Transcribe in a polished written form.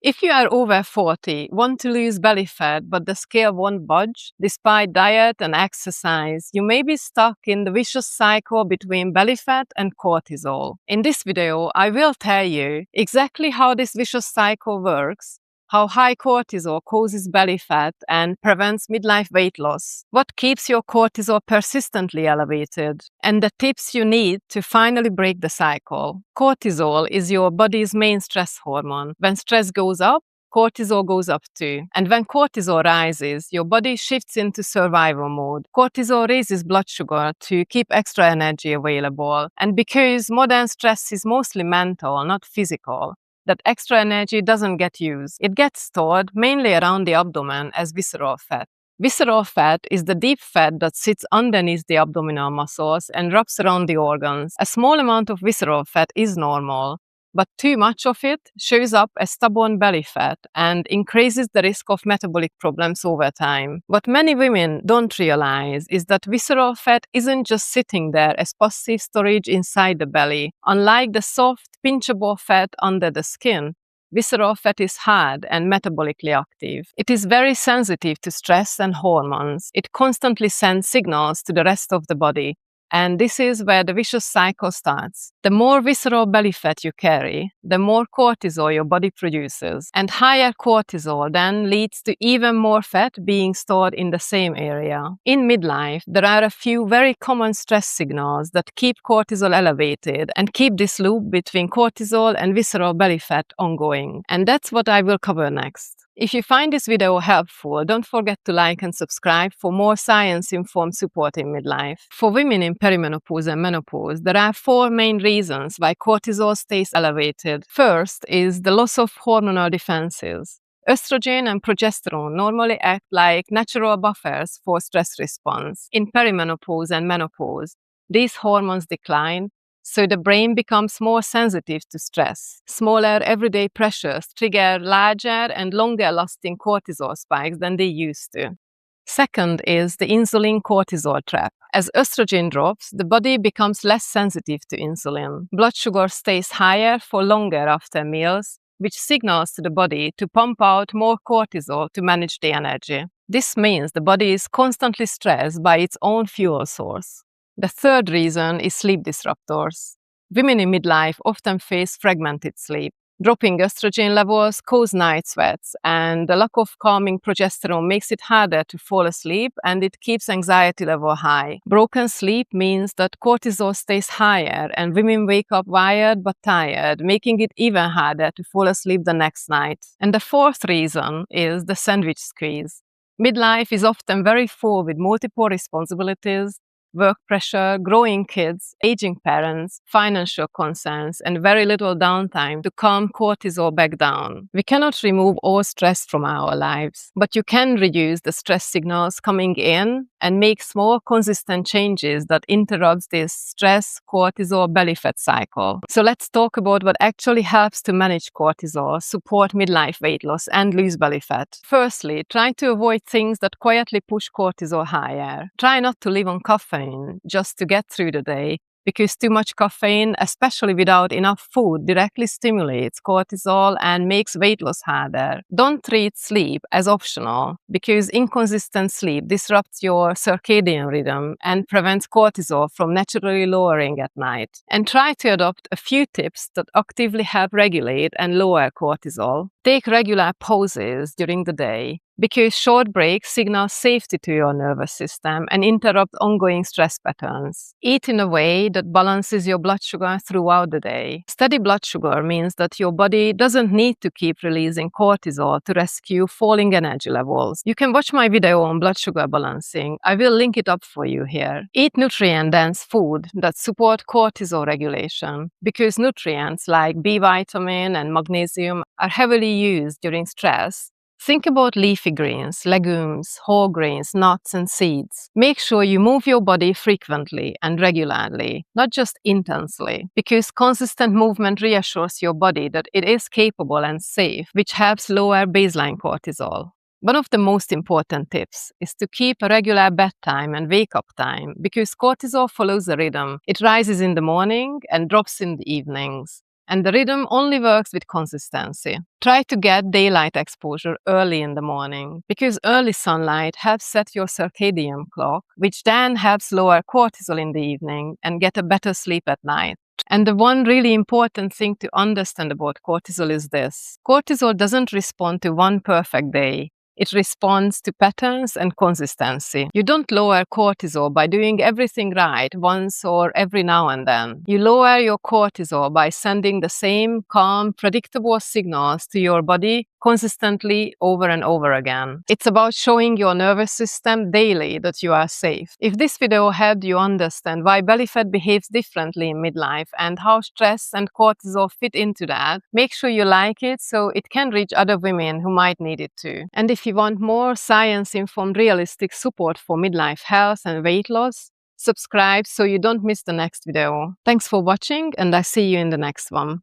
If you are over 40, want to lose belly fat, but the scale won't budge, despite diet and exercise, you may be stuck in the vicious cycle between belly fat and cortisol. In this video, I will tell you exactly how this vicious cycle works, how high cortisol causes belly fat and prevents midlife weight loss, what keeps your cortisol persistently elevated, and the tips you need to finally break the cycle. Cortisol is your body's main stress hormone. When stress goes up, cortisol goes up too. And when cortisol rises, your body shifts into survival mode. Cortisol raises blood sugar to keep extra energy available. And because modern stress is mostly mental, not physical, that extra energy doesn't get used. It gets stored mainly around the abdomen as visceral fat. Visceral fat is the deep fat that sits underneath the abdominal muscles and wraps around the organs. A small amount of visceral fat is normal, but too much of it shows up as stubborn belly fat and increases the risk of metabolic problems over time. What many women don't realize is that visceral fat isn't just sitting there as passive storage inside the belly. Unlike the soft, pinchable fat under the skin, visceral fat is hard and metabolically active. It is very sensitive to stress and hormones. It constantly sends signals to the rest of the body. And this is where the vicious cycle starts. The more visceral belly fat you carry, the more cortisol your body produces. And higher cortisol then leads to even more fat being stored in the same area. In midlife, there are a few very common stress signals that keep cortisol elevated and keep this loop between cortisol and visceral belly fat ongoing. And that's what I will cover next. If you find this video helpful, don't forget to like and subscribe for more science-informed support in midlife. For women in perimenopause and menopause, there are 4 main reasons why cortisol stays elevated. First is the loss of hormonal defenses. Estrogen and progesterone normally act like natural buffers for stress response. In perimenopause and menopause, these hormones decline, so the brain becomes more sensitive to stress. Smaller everyday pressures trigger larger and longer-lasting cortisol spikes than they used to. Second is the insulin-cortisol trap. As estrogen drops, the body becomes less sensitive to insulin. Blood sugar stays higher for longer after meals, which signals to the body to pump out more cortisol to manage the energy. This means the body is constantly stressed by its own fuel source. The third reason is sleep disruptors. Women in midlife often face fragmented sleep. Dropping estrogen levels cause night sweats, and the lack of calming progesterone makes it harder to fall asleep, and it keeps anxiety level high. Broken sleep means that cortisol stays higher and women wake up wired but tired, making it even harder to fall asleep the next night. And the fourth reason is the sandwich squeeze. Midlife is often very full with multiple responsibilities, work pressure, growing kids, aging parents, financial concerns, and very little downtime to calm cortisol back down. We cannot remove all stress from our lives, but you can reduce the stress signals coming in and make small, consistent changes that interrupt this stress, cortisol, belly fat cycle. So let's talk about what actually helps to manage cortisol, support midlife weight loss, and lose belly fat. Firstly, try to avoid things that quietly push cortisol higher. Try not to live on caffeine just to get through the day, because too much caffeine, especially without enough food, directly stimulates cortisol and makes weight loss harder. Don't treat sleep as optional, because inconsistent sleep disrupts your circadian rhythm and prevents cortisol from naturally lowering at night. And try to adopt a few tips that actively help regulate and lower cortisol. Take regular pauses during the day, because short breaks signal safety to your nervous system and interrupt ongoing stress patterns. Eat in a way that balances your blood sugar throughout the day. Steady blood sugar means that your body doesn't need to keep releasing cortisol to rescue falling energy levels. You can watch my video on blood sugar balancing. I will link it up for you here. Eat nutrient-dense food that support cortisol regulation, because nutrients like B vitamin and magnesium are heavily used during stress. Think about leafy greens, legumes, whole grains, nuts, and seeds. Make sure you move your body frequently and regularly, not just intensely, because consistent movement reassures your body that it is capable and safe, which helps lower baseline cortisol. One of the most important tips is to keep a regular bedtime and wake-up time, because cortisol follows a rhythm. It rises in the morning and drops in the evenings. And the rhythm only works with consistency. Try to get daylight exposure early in the morning because early sunlight helps set your circadian clock, which then helps lower cortisol in the evening and get a better sleep at night. And the one really important thing to understand about cortisol is this. Cortisol doesn't respond to one perfect day. It responds to patterns and consistency. You don't lower cortisol by doing everything right once or every now and then. You lower your cortisol by sending the same calm, predictable signals to your body consistently over and over again. It's about showing your nervous system daily that you are safe. If this video helped you understand why belly fat behaves differently in midlife and how stress and cortisol fit into that, make sure you like it so it can reach other women who might need it too. And if you want more science-informed, realistic support for midlife health and weight loss, subscribe so you don't miss the next video. Thanks for watching, and I see you in the next one.